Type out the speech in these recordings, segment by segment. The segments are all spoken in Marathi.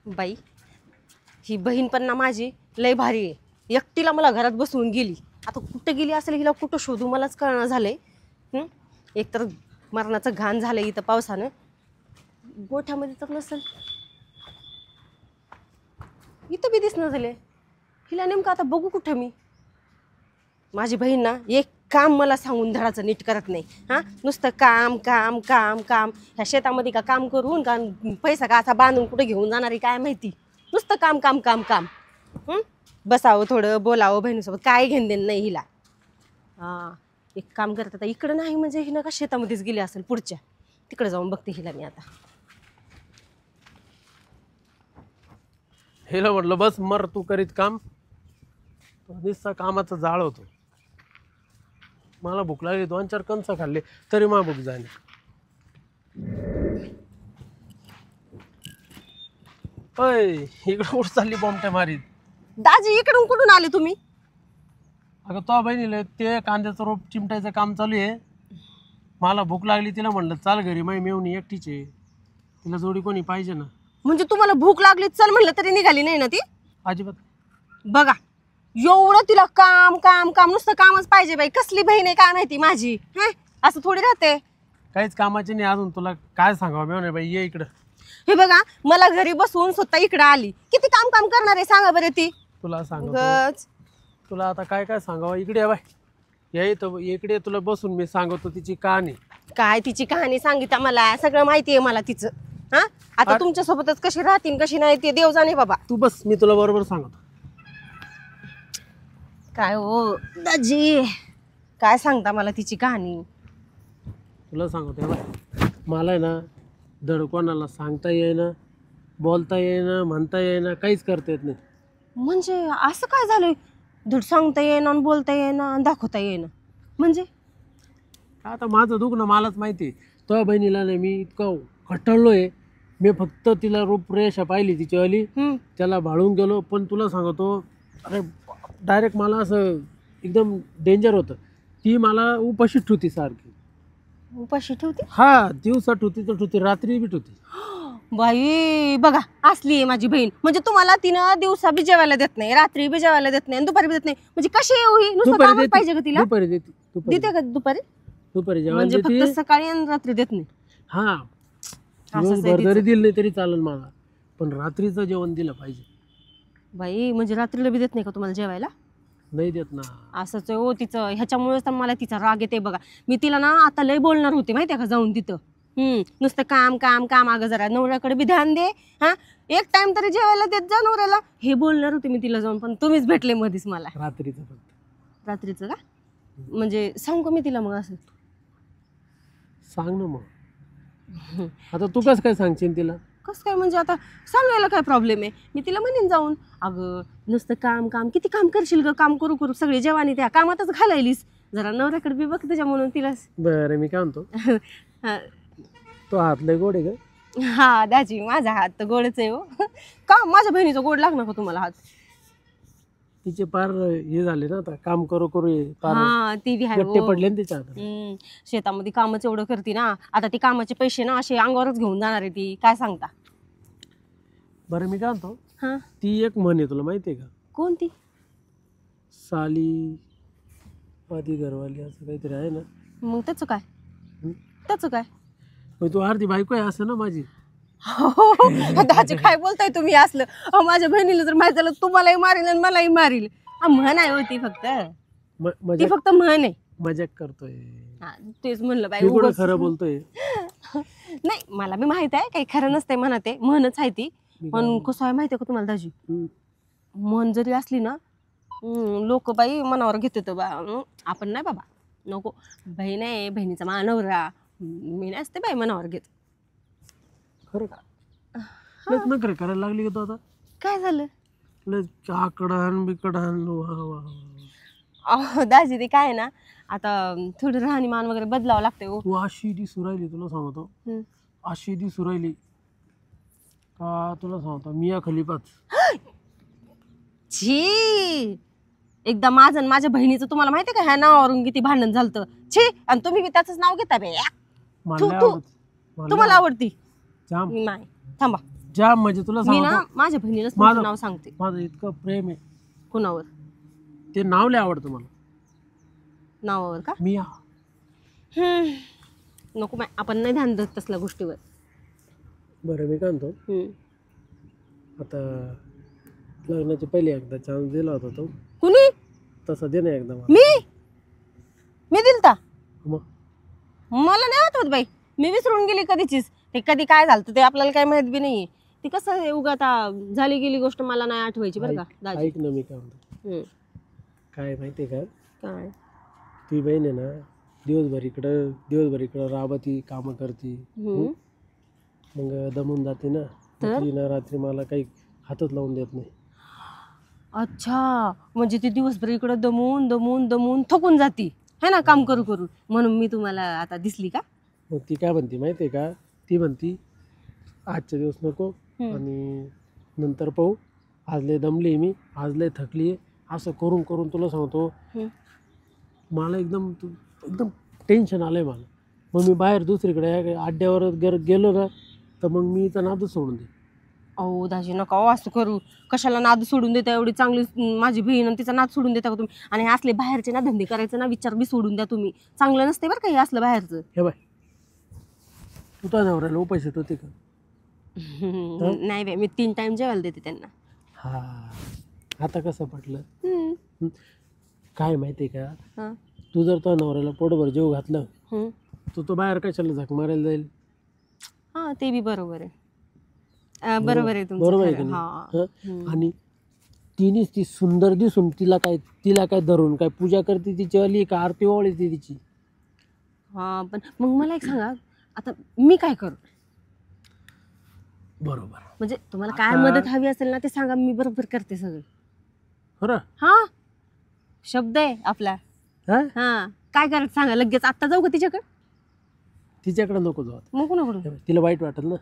बाई ही बहीण पण ना माझी लय भारी आहे. एकटीला मला घरात बसवून गेली. आता कुठं गेली असेल हिला कुठं शोधू मलाच कळणार झालंय. एकतर मरणाचं घाण झालंय इथं पावसानं. गोठ्यामध्ये तर नसेल, इथं बी दिसणं झाले. हिला नेमकं आता बघू कुठं मी. माझी बहीण ना एक काम मला सांगून धडाचं नीट करत नाही. नुसतं काम काम काम काम. ह्या शेतामध्ये का काम करून का पैसा का असा बांधून कुठे घेऊन जाणारी काय माहिती. नुसतं काम काम काम काम. बसावं थोडं बोलावं बहिणीसोबत काय घेणं देणं नाही हिला. एक काम करत आता इकडं नाही म्हणजे हिनं का शेतामध्येच गेली असेल पुढच्या. तिकडे जाऊन बघते हिला मी आता. हिला म्हटलं बस मर तू करीत काम. नुसता कामाचा जाळ होतो. मला भूक लागली 2-4 कंस खाल्ले तरी मला भूक झाली. अय इकडं कुठं चालली बॉम्बट्या मारीत. दाजी इकडून कुठून आले तुम्ही? अगं तो बहिणीला ते कांद्याचं रोप चिमटायचं काम चालू आहे. मला भूक लागली तिला म्हणलं चाल घरी माई मेवणी एकटीच आहे. तिला जोडी कोणी पाहिजे ना. म्हणजे तुम्हाला भूक लागली चल म्हणलं तरी निघाली नाही ना ती? अजिबात. बघा एवढं तिला काम काम काम नुसतं कामच पाहिजे बाई. कसली बहीण आहे काय माहिती माझी. असं थोडी राहते. काहीच कामाची नाही. अजून तुला काय सांगावं मेवणे बाई ये इकडं. हे बघा मला घरी बसवून स्वतः इकडे आली. किती काम काम करणार आहे सांगा बरं ती. तुला सांगतो तुला आता काय काय सांगावं. इकडे या बाय या इथं इकडे तुला बसून मी सांगतो तिची कहाणी. काय तिची कहाणी सांगितलं मला सगळं माहिती आहे मला तिचं. आता तुमच्या सोबतच कशी राहतील कशी नाही ते देव जाणे बाबा. तू बस मी तुला बरोबर सांगतो. काय हो दाजी काय सांगता मला तिची कहाणी. तुला सांगतो बाय मला आहे ना धड कोणाला सांगता येईना बोलता येईना म्हणता येईना काहीच करता येत नाही. म्हणजे असं काय झालंय? धड सांगता येईना बोलता येईना दाखवता येईना म्हणजे आता माझं दुखणं मलाच माहिती. तो बहिणीला नाही मी इतकं कटळलोय. मी फक्त तिला रूपरेषा पाहिली तिची आली त्याला भाळून गेलो. पण तुला सांगतो अरे डायरेक्ट मला असं एकदम डेंजर होतं. ती मला उपाशी ठेवती सारखी. उपाशी ठेवते? हा दिवसा ठेवती तर ठेवती रात्री बी ठेवती. बाई बघा असली आहे माझी बहीण. म्हणजे तुम्हाला तिनं दिवसा बी जेवायला देत नाही रात्री बी जेवायला देत नाही दुपारी बी देत नाही. म्हणजे कशी येऊ ही नुसतं कामच पाहिजे का तिला? दुपारी देते. देते का दुपारी? दुपारी जेवण म्हणजे देते. फक्त सकाळी आणि रात्री देत नाही. हा दिवसभर जरी दिलं नाही तरी चालेल मला. पण रात्रीचं जेवण दिलं पाहिजे. बाई म्हणजे रात्रीला बी देत नाही का तुम्हाला जेवायला? नाही देत ना. असंच आहे हो तिचं. ह्याच्यामुळेच तर मला तिचा राग येते बघा. मी तिला ना आता लय बोलणार होते माहिती आहे का जाऊन तिथं. नुसतं काम काम काम. अगं जरा नवऱ्याकडे बी ध्यान दे. एक टाइम तरी जेवायला देत जा नवऱ्याला हे बोलणार होते मी तिला जाऊन. पण तुम्हीच भेटले मध्येच मला. रात्रीचं फक्त. रात्रीचं का? म्हणजे सांगू मी तिला मग असं? सांग ना मग. आता तू कसं काय सांगशील तिला? कसं काय म्हणजे आता सांगायला काय प्रॉब्लेम आहे? मी तिला म्हणेन जाऊन अगं नुसतं काम काम किती काम करशील ग. काम करू करू सगळे जेवानी त्या कामातच घालायलीस. जरा नवऱ्याकडे बी बघ त्याच्या म्हणून तिला. बरं मी काय म्हणतो तो हात लय गोड आहे का? हा दाजी माझा हात तर गोडच आहे हो. का माझ्या बहिणीचा गोड लागणार का तुम्हाला हात? तिचे पार हे झाले ना आता काम करू करू हा ती बी गट्टे पडले ना तिच्या हातात. शेतामध्ये कामच एवढं करते ना. आता ती कामाचे पैसे ना असे अंगावरच घेऊन जाणार आहे ती. काय सांगता? बरं मी काय म्हणतो ती एक म्हण आहे तुला माहिती आहे का? कोणती? साली आधी घरवाली असं काहीतरी आहे ना. मग त्याचं काय? त्याचं काय? तू अर्धी बायको आहे असं ना माझी. दाजी काय बोलताय तुम्ही असलं? माझ्या बहिणीला जर माहिती झालं तुम्हालाही मारील आणि मलाही मारील. म्हण आहे होती फक्त. ती फक्त म्हण आहे. मजाक करतोय. तेच म्हणलं बाई खरं बोलतोय. नाही मला मी माहित आहे काही खरं नसतंय म्हणत आहे. म्हणच आहे ती. पण कसं आहे माहिती आहे का तुम्हाला दाजी? म्हण जरी असली ना लोक बाई मनावर घेते बा. आपण नाही बाबा नको. बहीण आहे बहिणीचा मानवरा. मी नाही असते बाई मनावर घेत. खरं का? नखरे करायला लागली का तू आता? काय झालं? आकडण बिकडण दाजी ते काय ना आता थोडं राहणीमान वगैरे बदलावं लागतंय. तू अशी दिसू राहिली तुला सांगतो. अशी दिसू राहिली का तुला सांगतो मिया खलिफाच. छी एकदा माझं आणि माझ्या बहिणीचं तुम्हाला माहिती आहे का ह्या नावावरून किती भांडण झालं. छी आणि तुम्ही बी त्याच नाव घेता बे. तुम्हाला आवडती? नाही थांबा. जाम म्हणजे तुला मी ना सांगतो माझ्या बहिणीलाच माझं- तुमचं नाव सांगते. माझं इतकं प्रेम आहे कुणावर? ते नाव लय आवडतं मला. नावावर का? मी नको बाय, आपण नाही ध्यान देत तसल्या गोष्टीवर. बरं मी काय म्हणतो आता लग्नाच्या पहिले एकदा चान्स दिला होता तो, कुणी? तसा दे ना एकदा मला. मी दिलता? मग मला नाही आठवत बाई, मी विसरून गेली कधीचीच. ते कधी काय झालं ते आपल्याला काय माहित बी नाहीये. ती कसं आहे, उगा आता झाली गेली गोष्ट मला नाही आठवायची बरं का दाजी. ऐक ना मी काय म्हणतो, काय माहितीये का, काय? तुझी बहीण आहे ना दिवसभर इकडं राबती कामं करते, मग दमून जाते ना, ती ना रात्री मला काही हातच लावून देत नाही. अच्छा, म्हणजे ती दिवसभर इकडं दमून दमून दमून थकून जाती है ना, काम करू करू, म्हणून मी तुम्हाला आता दिसली का? मग ती काय म्हणते माहितीये का, ती म्हणती आजच्या दिवस नको आणि नंतर पाहू, आज लय दमली मी, आज लय थकली आहे, असं करून करून तुला सांगतो मला एकदम टेन्शन आलंय मला. मग मी बाहेर दुसरीकडे अड्ड्यावर गेलो ना तर मग मी इथं नादच सोडून दे. अहो दाजी नका असं करू, कशाला नाद सोडून देता, एवढी चांगली माझी बहीण आणि तिचा नाद सोडून देता का तुम्ही? आणि हे असले बाहेरचे ना धंदे करायचे ना विचार बी सोडून द्या तुम्ही, चांगलं नसते बरं का हे असलं बाहेरचं. हे बाय तू तर नवऱ्याला उपाशी होते का? नाही बाई, मी 3 टाइम जेवायला देते त्यांना. हा आता कसं पटलं? काय माहितीये का, तू जर तो नवऱ्याला पोटभर जेव घातलं तो बाहेर कशाला झक मारायला जाईल? हा ते बी बरोबर आहे. बरोबर आहे तुमचं. बरोबर आहे की नाही? आणि तिनेच ती सुंदर दिसून तिला काय धरून काय पूजा करते तिची अली का आरती ओवाळते तिची? हा पण मग मला एक सांगा, आता मी काय करू? बरोबर, म्हणजे तुम्हाला काय मदत हवी असेल ना ते सांगा, मी बरोबर करते सगळं. बरं हा शब्द आहे आपला. हा काय करायचं सांगा, लगेच आता जाऊ का तिच्याकडे नको जाऊ. मग कुणाकडून? तिला वाईट वाटेल ना.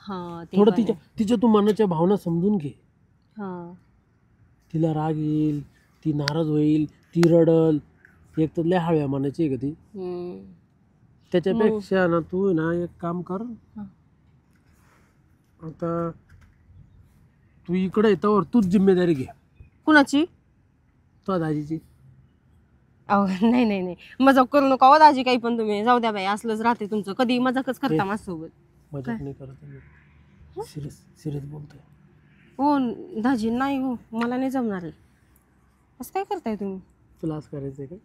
हा ते थोडं तिच्या तू मनाच्या भावना समजून घे. हा तिला राग येईल, ती नाराज होईल, ती रडल, एक तर लय हव्या मनाची आहे का ती. त्याच्यापेक्षा ना तू ना एक काम कर, आता तू इकडे येतावर तूच जिम्मेदारी घे. कुणाची? तो दाजीची. अहो नाही नाही नाही, मजाक करू नका हो दाजी, काही पण तुम्ही. जाऊ द्या बाई, असलंच राहते तुमचं, कधी मजाकच करता माझ्यासोबत. मजाक नाही करत मी, सिरियस बोलतोय. हो दाजी नाही हो, मला नाही जमणार आहे. असं काय करताय तुम्ही? तुला असं करायचंय का?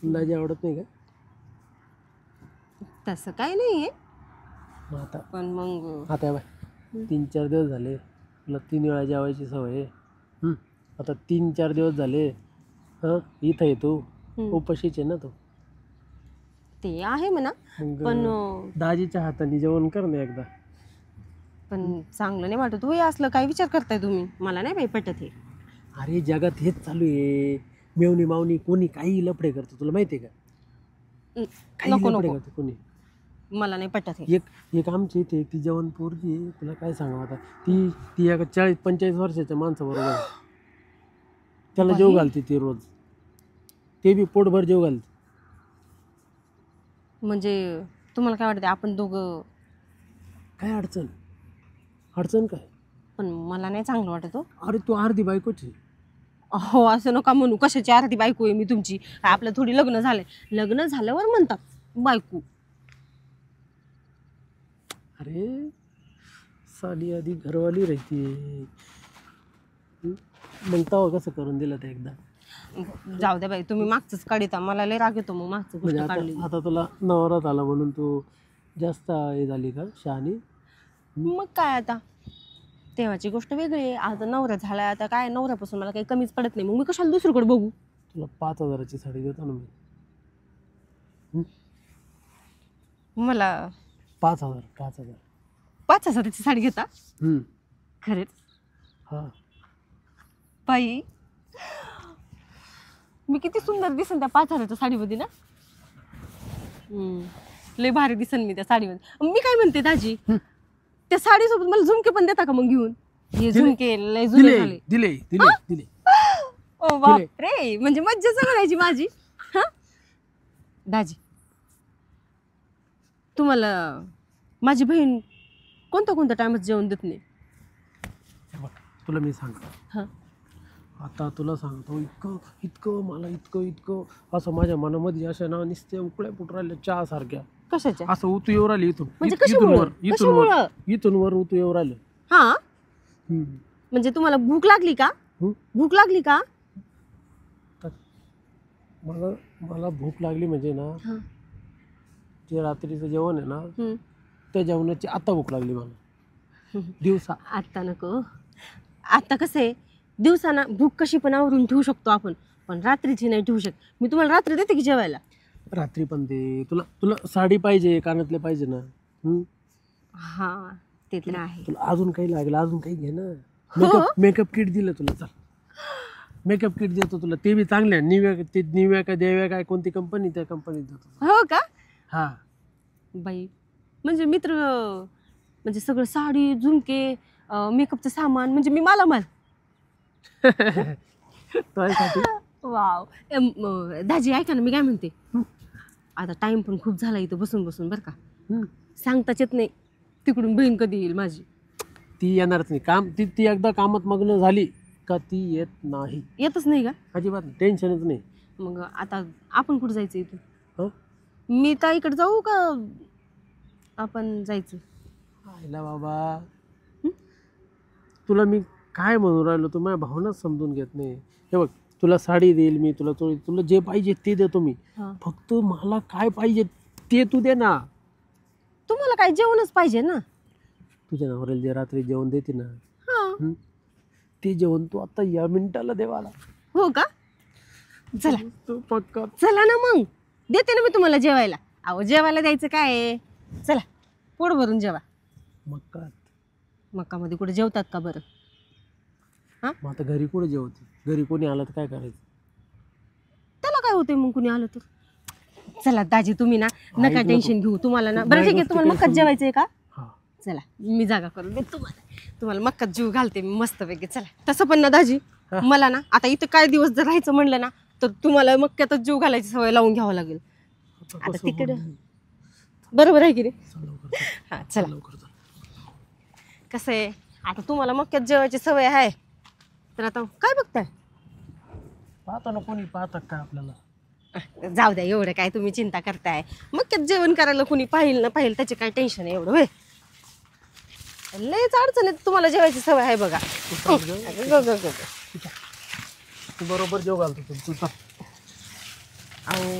तुला दाजी आवडत नाही का? तसं काय नाही आहे, मग आता पण मग आता बाय 3-4 दिवस झाले तुला 3 वेळा जेवायची सवय आहे. आता 3-4 दिवस झाले इथं येतो उपाशीच आहे ना तू. ते आहे म्हणा, मग पण दाजीच्या हाताने जेवण कर ना एकदा. पण चांगलं नाही वाटत होय, असलं काय विचार करताय तुम्ही? मला नाही बाई पटत हे. अरे जगात हेच चालू आहे, मेवणी मावणी कोणी काही लफडे करतो, तुला माहिती आहे का? काही नको लफडे नको, करतो कोणी. मला नाही पटत हे. एक आमची इथे ती जेवण पोरगी आहे, तुला काय सांगावं आता, ती एका 40-45 वर्षाच्या माणसाबरोबर आहे. त्याला जेव घालते ती रोज, ते बी पोटभर जेव घालते. म्हणजे तुम्हाला काय वाटतं आपण दोघं? काय अडचण काय? पण मला नाही चांगलं वाटत हो. अरे तू अर्धी बायकोची. हो असं नका म्हणू, कशाची अर्धी बायको आहे मी तुमची? आपलं थोडी लग्न झालंय, लग्न झाल्यावर म्हणतात बायको. अरे साली आधी घरवाली राहते, मग तवा कसं करून दिलं ते एकदा. जाऊ द्या बाई, तुम्ही मागचंच काढता, मला लय राग येतो मग मागचं गोष्ट म्हणजे काढली. आता तुला नवरा झाला म्हणून तू जास्त हे झाली का शहाणी? मग काय आता, तेव्हाची गोष्ट वेगळी आहे. आता नवरा झाला, आता काय नवऱ्यापासून मला काही कमीच पडत नाही, मग मी कशाला दुसरीकडे बघू? तुला 5,000ची साडी देतो ना मी. मला 5,000 5,000ची साडी घेता? खरेच? हा बाई मी किती सुंदर दिसन त्या 5,000च्या साडीमध्ये ना. लय भारी दिसन मी त्या साडीमध्ये. मी काय म्हणते दाजी, त्या साडीसोबत मला झुमके पण देता का मग घेऊन? हे झुमके लय जुने झाले. दिले. ओ बाप रे, म्हणजे मज्जाच म्हणायची माझी. हा दाजी, तुम्हाला माझी बहीण कोणत्या कोणत्या टायमात जेवण देत नाही. हे बघ तुला मी सांगतो, हां आता तुला सांगतो, इतकं इतकं मला इतकं इतकं असं माझ्या मनामध्ये अशा ना नुसत्या उकळ्या फुट राहिल्या चहा सारख्या, कशाच्या असं उतू येऊ राहिली इथून, म्हणजे इथून कशामुळं? वर कशामुळं? इथून वर उतू येऊ राहिलं. हां म्हणजे तुम्हाला भूक लागली का? हम्म. भूक लागली का? मला मला भूक लागली म्हणजे ना, हां जे रात्रीचं जेवण आहे ना हम्म. त्या जेवणाची आता भूक लागली मला. दिवसा आत्ता नको. आता कसं आहे, दिवसाना भूक कशी पण आवरून ठेवू शकतो आपण, पण रात्रीची नाही ठेवू शकत. मी तुम्हाला रात्री देते की जेवायला. रात्री पण दे. तुला तुला साडी पाहिजे, कानातले पाहिजे ना. हा ते तर आहे. तुला अजून काही लागलं अजून काही घे ना. मेकअप किट दिलं तुला, चल मेकअप किट देतो तुला, ते बी चांगले निव्या काय देव्या काय कोणती कंपनी, त्या कंपनीत देतो. हो का? हा बाई म्हणजे मित्र, म्हणजे सगळं साडी झुमके मेकअपचं सामान, म्हणजे मी मालामाल. तुझ्यासाठी वाव. दाजी ऐका ना, मी काय म्हणते, आता टाइम पण खूप झाला इथं बसून बसून बरं का. सांगताच येत नाही तिकडून बहीण कधी येईल माझी. ती येणारच नाही. काम ती एकदा कामात मग्न झाली का ती येत नाही. येतच नाही का? अजिबात टेन्शनच नाही. मग आता आपण कुठं जायचं इथून? हं? मी ताईकडे जाऊ का आपण जायचं? आईला बाबा, तुला मी काय म्हणून राहिलो, तू माझ्या भावनाच समजून घेत नाही. हे बघ, तुला साडी देईल मी, तुला जे पाहिजे ते देतो मी. हा. फक्त मला काय पाहिजे ते तू दे ना. तुम्हाला काय जेवणच पाहिजे ना. तुझ्या नवऱ्याला जे रात्री जेवण देते ना, हा. ते जेवण तू आता या मिनिटाला दे मला. हो का? चला तू पक्का. चला ना, मग देते ना मी तुम्हाला जेवायला. अहो जेवायला द्यायचं काय आहे? चला पोट भरून जेवा. मक्का. मक्कामध्ये कुठे जेवतात का बरं? मग आता घरी कुठे जेवते? घरी कोणी आलं तर काय करायचं? त्याला काय होतंय मग कुणी आलं तर? चला दाजी तुम्ही ना नका ऐक टेन्शन नको. घेऊ. तुम्हाला ना बरं नाही ठीक आहे, गोष्टी तुम्हाला काही मक्काच जेवायचंय का? हा. चला मी जागा करून देते तुम्हाला मक्कात जीव घालते मी मस्तपैकी. चला तसं पण ना दाजी, मला ना आता इथं काय दिवस जर राहायचं म्हणलं ना, तर तुम्हाला मक्क्यातच जीव घालायची सवय लावून घ्यावं लागेल. आता कसं तिकडं बोलू? बरोबर आहे की नाही? चल लवकर चल. हा चला. लवकर चल. कसं आहे, आता तुम्हाला मक्क्यात जेवायची सवय आहे, तर आता काय बघताय? पाहतो ना, कोणी पाहतात काय आपल्याला. जाऊ द्या, एवढं काय तुम्ही चिंता करताय. मक्क्यात जेवण करायला कोणी पाहिल ना पाहिल त्याचे काय टेन्शन आहे एवढं? होय, लयच अडचण आहे. तुम्हाला जेवायची सवय आहे बघा. तू बरोबर जेव घालतो तू चल. अहो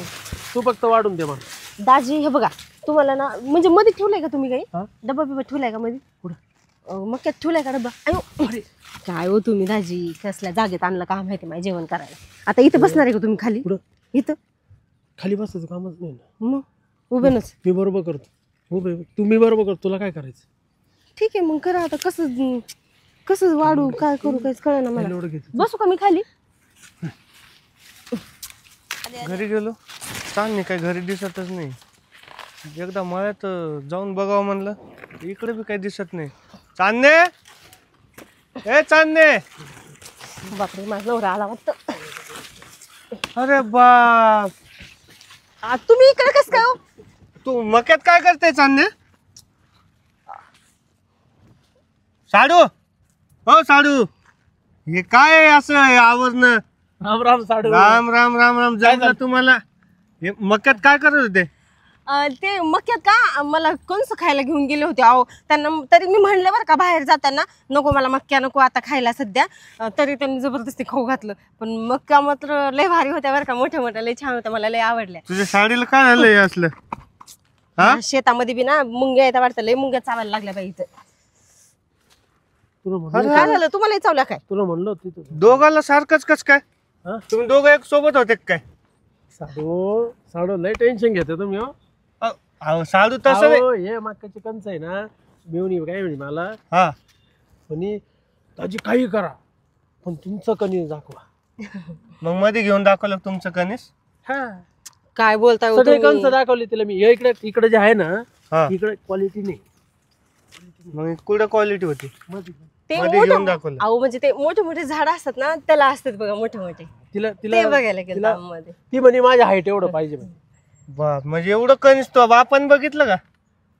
तू फक्त वाढून दे मला. दाजी हे बघा, तुम्हाला ना म्हणजे मध्ये ठेवलाय का तुम्ही काही हा? डबा बिबा ठेवलाय का मध्ये? कुठं? मक्क्यात ठेवलाय का डबा? अयो काय हो तुम्ही दाजी, कसल्या जागेत आणलं का माहिती माझे जेवण करायला. आता इथं बसणार आहे का तुम्ही खाली? कुठं? इथं खाली बसायचं कामच नाही ना. मग उभेनच. मी बरोबर करतो. उभे तू, मी बरोबर करतो. तुला काय करायचं? ठीक आहे मग करा. आता कसं कसं वाढू काय करू काहीच कळलं ना मला. एवढं घेतो. बसू का मी खाली? घरी गेलो, चांदणे काय घरी दिसतच नाही. एकदा मळ्यात जाऊन बघावं म्हणलं, इकडे बी काही दिसत नाही. चांदणे, ए चांदणे. बापरे, माझा नवरा आला वाटतं. अरे बाप, तुम्ही इकडे कसं काय हो? तू मक्यात काय करते चांदणे? साडू, हो साडू, हे काय असं आवरणं? राम राम साडू. राम राम राम राम. जायला तुम्हाला हे मक्यात काय करत होते? ते मक्यात का मला कंस खायला घेऊन गेले होते. अहो त्यांना तरी मी म्हणलं बरं का बाहेर जाताना, नको मला मक्या नको आता खायला सध्या. तरी त्यांनी जबरदस्ती खाऊ घातलं. पण मक्का मात्र लय भारी होत्या बरं का, मोठ्या मोठ्या लय छान होत्या, मला लय आवडल्या. तुझ्या साडीला काय झालं हे असलं? हा, शेतामध्ये बी ना मुंग्या येतात वाटतं, लय मुंग्या चावायला लागल्या बाई इथं. तुला म्हणलं काय झालं तुम्हाला चावल्या काय? तुला म्हणलं होतं तिथं. दोघाला सारखंच कस काय? हा? तुम्ही दोघं एक सोबत होते का काय? साडू साडू लय टेन्शन घेते तुम्ही. हो अहो साडू तसं नाही. अहो, हे मक्काची कणस आहे ना, मिळून काय म्हणजे मला हा, म्हणे ताजी काही करा पण तुमचं कणीस दाखवा. मग मध्ये घेऊन दाखवलं तुमचं कणीस? हा, काय बोलताय हो सगळे तुम्ही? कंस दाखवले तिला मी. हे इकडे जे आहे ना, हा, इकडे क्वालिटी नाही. मग कुठं क्वालिटी होती? ते मध्ये मोठं घेऊन दाखवलं. अहो म्हणजे ते मोठे मोठे झाड असतात ना, त्याला असतात बघा मोठे मोठे, तिला ते तिला बघायला गेलं तिला- मध्ये. ती म्हणे माझ्या हाईट एवढं पाहिजे म्हणे. बाप, म्हणजे एवढं कणीस तो बापान बघितलं का?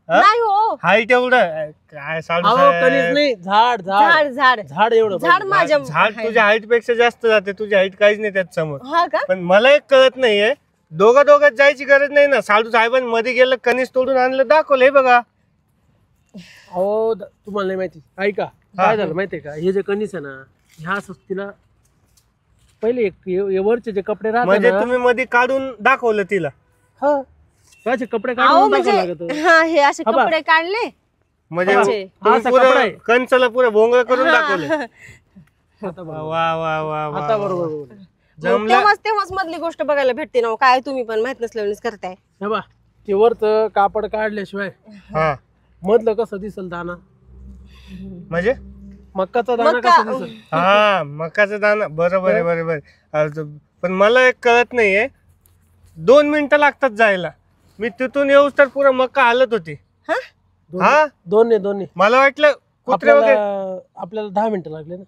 नाही हो हाईट एवढं काय साडू अहो साहेब. कणीस नाही, झाड झाड झाड झाड झाड एवढं झाड माझ्या झाड तुझ्या हाईट पेक्षा जास्त जाते, तुझी हाईट काहीच नाही त्यात समोर. हा का पण मला एक कळत नाहीये, दोघात जायची गरज नाही ना. साडू साहेबांनी मध्ये गेलं, कणीस तोडून आणलं, दाखवलं हे बघा. अहो तुम्हाला नाही माहिती, ऐका काय झालं माहितीये का, हे जे कणीस आहे ना, ह्या असं तिला पहिले हे वरचे जे कपडे म्हणजे राहतात ना, तुम्ही मध्ये काढून दाखवलं तिला. हा त्याचे कपडे अहो काढून म्हणजे टाकावं लागत. हा हे असे हा बा. कपडे काढले म्हणजे म्हणजे तुम्ही असा पुरं कपडा आहे. कंचला पुरं भोंगळ करून दाखवलं. आता वा वा वा वा वा. आता बरोबर बरोबर. जमलं. तेव्हाच मधली गोष्ट बघायला भेटते ना हो. काय तुम्ही पण माहित नसल्यानेच करताय हे बा ते वरच कापड काढल्याशिवाय हा मधलं कसं दिसल दाना, म्हणजे मक्काचा दाना मक्का. कसा दिसल. हा मकाचा दाना. बरोबर आहे बरोबर आहे. पण मला एक कळत नाहीये, 2 मिनिटं लागतात जायला. मी तिथून येऊस तर पुरा मक्का हालत होती. हा दोन्ही मला वाटलं कुत्रे वगैरे. आपल्याला 10 मिनिटं लागले ना.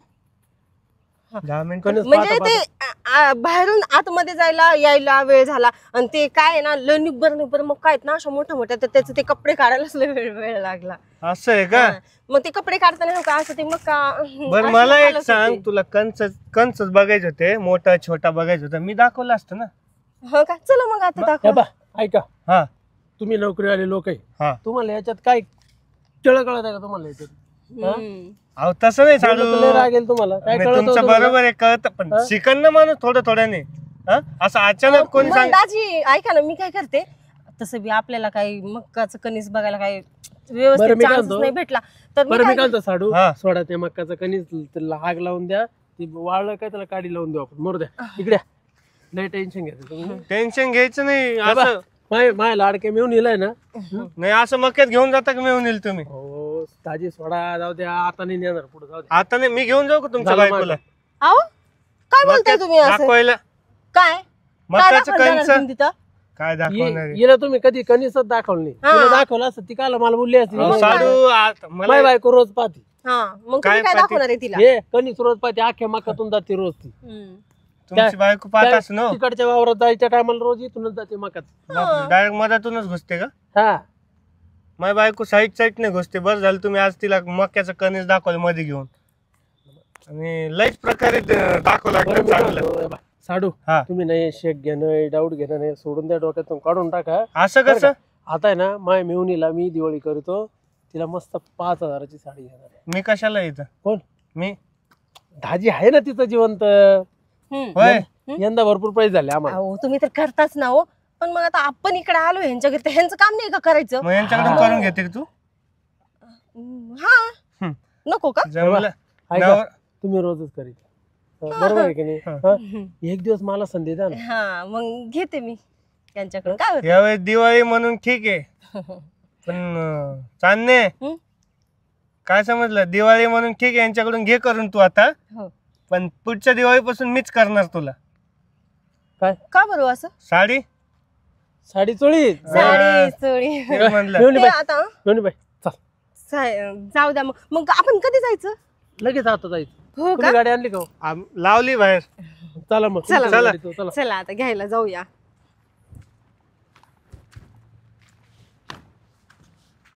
10 मिनिटं. कणीस म्हणजे पाहता ते बाहेरून आतमध्ये जायला यायला वेळ झाला आणि ते काय आहे ना निब्बर मग काय आहेत ना अशा मोठ्या मोठ्या, तर त्याचे ते कपडे काढायलाच लय वेळ लागला. असं आहे का? मग ते कपडे काढताना हो का असं ते मग बरं मला एक सांग, तुला कंच बघायचे होते, मोठा छोटा बघायचा होता, मी दाखवलं असतं ना. हो का, चला मग आता हे दाखव. बा ऐका, हा तुम्ही नोकरीवाले लोक आहे, हा. तुम्हाला याच्यात काय कळत आहे का तुम्हाला याच्यात? हम्म. अहो तसं नाही साडू. बोललं तर लय राग येईल तुम्हाला. काय नाही, कळत तुमचं बरोबर आहे, कळत, पण शिकन ना माणूस थोडं थोड्याने. असं अचानक कोणी मग सांग. दाजी ऐका ना, मी काय करते, तसं बी आपल्याला काही मक्काचं कणीस बघायला काही बरं, व्यवस्थित मी काय चान्स म्हणतो? नाही भेटला तर मी बरं मी काय काय साडू हा. सोडा ते मक्काचं कणीस, त्याला आग लावून द्या, ती वाळलं काय त्याला काडी लावून देऊ आपण, मोर द्या इकडे. लय टेन्शन घ्यायचं तुम्ही. टेन्शन घ्यायचं नाही. हे बा, असं माय लाडके मिळून येलाय ना. नाही, असं मक्यात घेऊन जाता का मिळून येईल तुम्ही? हो ताजी सोडा जाऊ द्या, आता नाही नेणार पुढे, जाऊ द्या. आता नाही, मी घेऊन जाऊ का तुमच्या झालं बायकोला? अहो काय बोलताय मक्यात तुम्ही असं? दाखवायला काय काय मकाचं दाखवायला जाणार कंच तुम्ही तिथं? काय दाखवणार आहे? हिला तुम्ही कधी कणीसच दाखवलं नाही. हा. तिला दाखवलं असतं ती काल मला बोलली असती. अहो, साडू मला माय बायको रोज पाहती हा मग काय तुम्ही काय पाहते? दाखवणार आहे तिला? हे कणीस रोज पाहते, अख्ख्या मकातून जाते रोज ती. हम्म. तुमची बायको पाहत असं ना. तिकडच्या वावरात जायच्या टायमाला रोज इथूनच जाते मकात. डायरेक्ट मधातूनच घुसते का? हा माझी बायको साईड नाही घुसते. बरं झालं तुम्ही आज तिला मक्याचं कणीस दाखवलं मध्ये घेऊन, आणि लईच प्रकारे दाखवलं बरं मी चांगलं. म्हणतो, हे बा, साडू हा. तुम्ही नाही शेक घेणं डाऊट घेणं नाही, सोडून द्या, डोक्यातून काढून टाका. असं कसं? आता आहे ना माय मेवणीला मी दिवाळी करतो, तिला मस्त 5,000ची साडी घेणार आहे. मी कशाला येतं? कोण? मी. धाजी आहे ना तिचं जिवंत. हम्म. होय. यंदा भरपूर पैसे झाले आम्हाला. अहो तुम्ही तर करताच ना हो, पण मग आता आपण इकडे आलो ह्यांच्या घरी, तर ह्यांचं काम नाही का करायचं? मग यांच्याकडून करून घेते का तू? हा हम्म. नको का? जमलं. ऐका, नवर- तुम्ही रोजच करीत. बरोबर आहे की नाही? हा? एक दिवस मला संधी द्या ना. हा मग घेते मी त्यांच्याकडून, काय होत? यावेळेस दिवाळी म्हणून ठीक आहे, पण चांदणे हम्म? काय समजलं? दिवाळी म्हणून ठीक आहे, यांच्याकडून घे करून तू आता, हो. पण पुढच्या दिवाळीपासून मीच करणार तुला. काय का बरं असं? साडी साडी चोळी. साडी चोळी तेच म्हणलं. मेवणी ते बाई, आता मेवणी बाई, चल जाऊ द्या मग आपण कधी जायचं? लगेच आता जायचं. हो तुम्ही का? गाडी आणली का हो? लावली बाहेर. चला मग चला. तुमच्या गाडीत, चला. चला आता घ्यायला जाऊया.